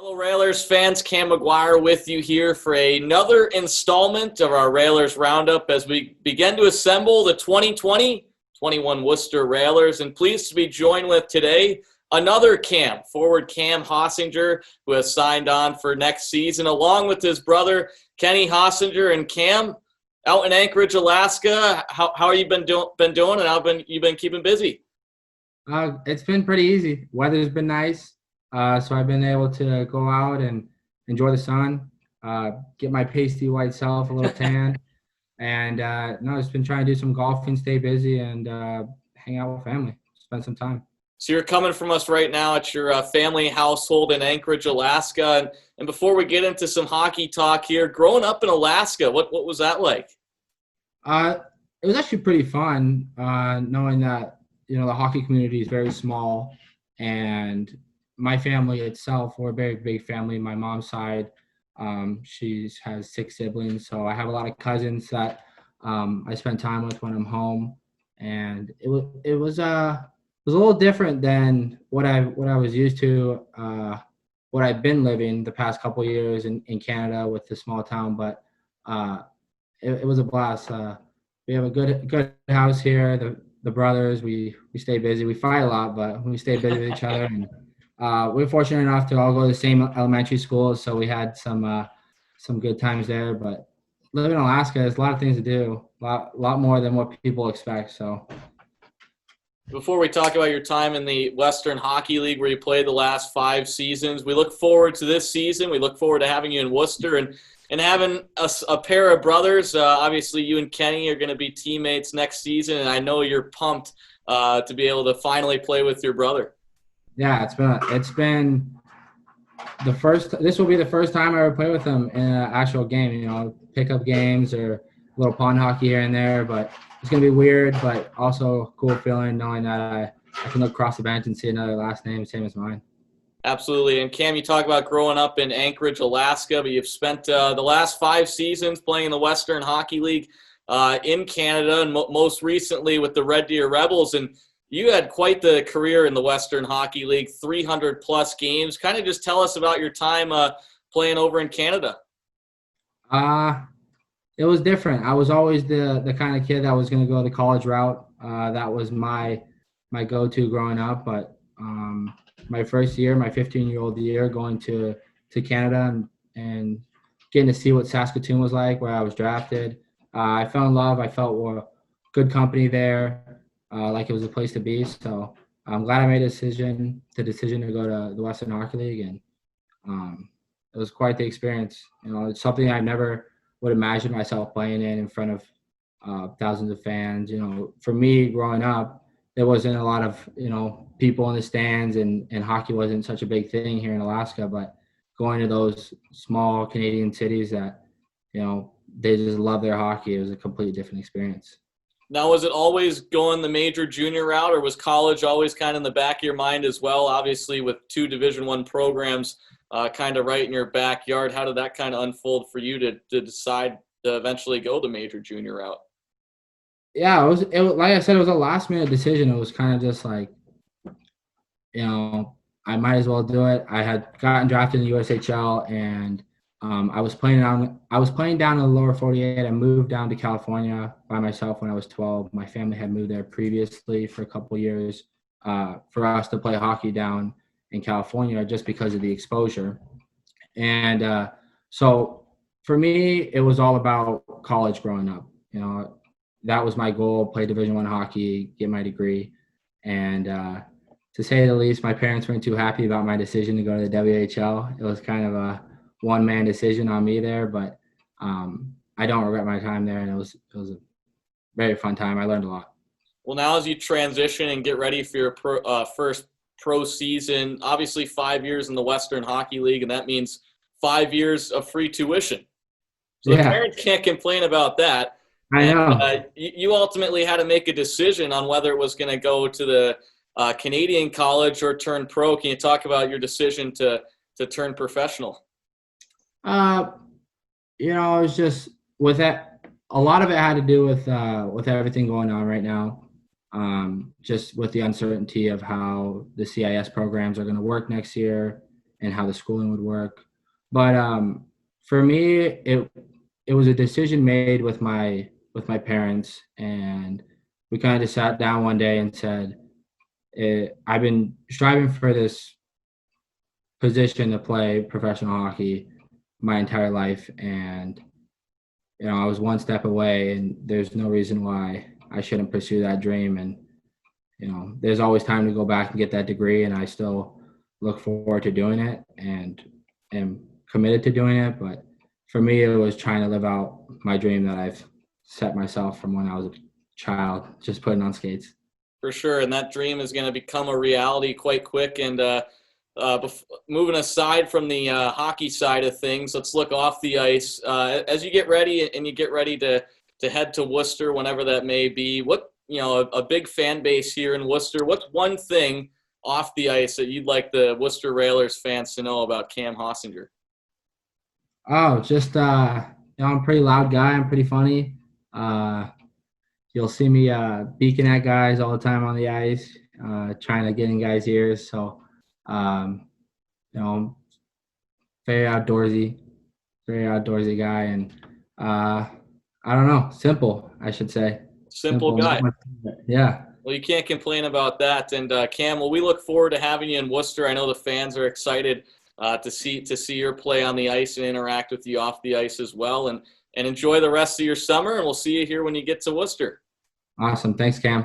Fellow Railers fans, Cam McGuire with you here for another installment of our Railers Roundup as we begin to assemble the 2020-21 Worcester Railers. And pleased to be joined with today another Cam, forward Cam Hausinger, who has signed on for next season, along with his brother Kenny Hausinger. And Cam, out in Anchorage, Alaska, how have you been doing, and how have you been keeping busy? It's been pretty easy. Weather's been nice. So I've been able to go out and enjoy the sun, get my pasty white self a little tan, and just been trying to do some golfing, stay busy, and hang out with family, spend some time. So you're coming from us right now at your family household in Anchorage, Alaska. And before we get into some hockey talk here, growing up in Alaska, what was that like? It was actually pretty fun, knowing that the hockey community is very small, and my family itself, we're a very big family. My mom's side, she has 6 siblings, so I have a lot of cousins that I spend time with when I'm home, and it was a little different than what I was used to, what I've been living the past couple of years in Canada with the small town, but it was a blast. We have a good house here. The brothers, we stay busy. We fight a lot, but we stay busy with each other. And we're fortunate enough to all go to the same elementary school, so we had some good times there. But living in Alaska, there's a lot of things to do, a lot more than what people expect. So, before we talk about your time in the Western Hockey League, where you played the last 5 seasons, we look forward to this season. We look forward to having you in Worcester and having a pair of brothers. Obviously, you and Kenny are going to be teammates next season, and I know you're pumped to be able to finally play with your brother. Yeah, it's been the first. This will be the first time I ever play with him in an actual game. Pickup games or a little pond hockey here and there, but it's gonna be weird, but also a cool feeling knowing that I can look across the bench and see another last name same as mine. Absolutely. And Cam, you talk about growing up in Anchorage, Alaska, but you've spent the last 5 seasons playing in the Western Hockey League in Canada, and most recently with the Red Deer Rebels. And you had quite the career in the Western Hockey League, 300-plus games. Kind of just tell us about your time playing over in Canada. It was different. I was always the kind of kid that was going to go the college route. That was my go-to growing up. But my first year, my 15-year-old year, going to Canada and getting to see what Saskatoon was like, where I was drafted, I fell in love. I felt good company there. Like it was a place to be. So I'm glad I made the decision to go to the Western Hockey League, and it was quite the experience. It's something I never would imagine myself playing in front of thousands of fans. For me growing up, there wasn't a lot of people in the stands, and hockey wasn't such a big thing here in Alaska. But going to those small Canadian cities that they just love their hockey, it was a completely different experience. Now, was it always going the major junior route, or was college always kind of in the back of your mind as well? Obviously, with 2 Division I programs kind of right in your backyard, how did that kind of unfold for you to decide to eventually go the major junior route? Yeah, it was like I said, it was a last-minute decision. It was kind of just like, I might as well do it. I had gotten drafted in the USHL, and I was playing down in the lower 48. I moved down to California by myself when I was 12. My family had moved there previously for a couple of years for us to play hockey down in California just because of the exposure. And so for me, it was all about college growing up. That was my goal: play Division I hockey, get my degree. And to say the least, my parents weren't too happy about my decision to go to the WHL. It was kind of a one-man decision on me there, but I don't regret my time there, and it was a very fun time. I learned a lot. Well, now as you transition and get ready for your first pro season, obviously 5 years in the Western Hockey League, and that means 5 years of free tuition. So the parents can't complain about that. I know. You ultimately had to make a decision on whether it was going to go to the Canadian college or turn pro. Can you talk about your decision to turn professional? It was just with that. A lot of it had to do with everything going on right now. Just with the uncertainty of how the CIS programs are going to work next year, and how the schooling would work. But for me, it was a decision made with my parents, and we kind of just sat down one day and said, I've been striving for this position to play professional hockey my entire life, and I was one step away, and there's no reason why I shouldn't pursue that dream. And there's always time to go back and get that degree, and I still look forward to doing it and am committed to doing it. But for me, it was trying to live out my dream that I've set myself from when I was a child, just putting on skates. For sure, and that dream is going to become a reality quite quick. And moving aside from the hockey side of things, let's look off the ice. As you get ready to head to Worcester, whenever that may be, what a big fan base here in Worcester. What's one thing off the ice that you'd like the Worcester Railers fans to know about Cam Hausinger? Oh, just I'm a pretty loud guy. I'm pretty funny. You'll see me beaking at guys all the time on the ice, trying to get in guys' ears. So, very outdoorsy guy, and I don't know, simple, I should say. Simple guy. Yeah. Well, you can't complain about that. And Cam, well, we look forward to having you in Worcester. I know the fans are excited to see your play on the ice and interact with you off the ice as well. And enjoy the rest of your summer. And we'll see you here when you get to Worcester. Awesome. Thanks, Cam.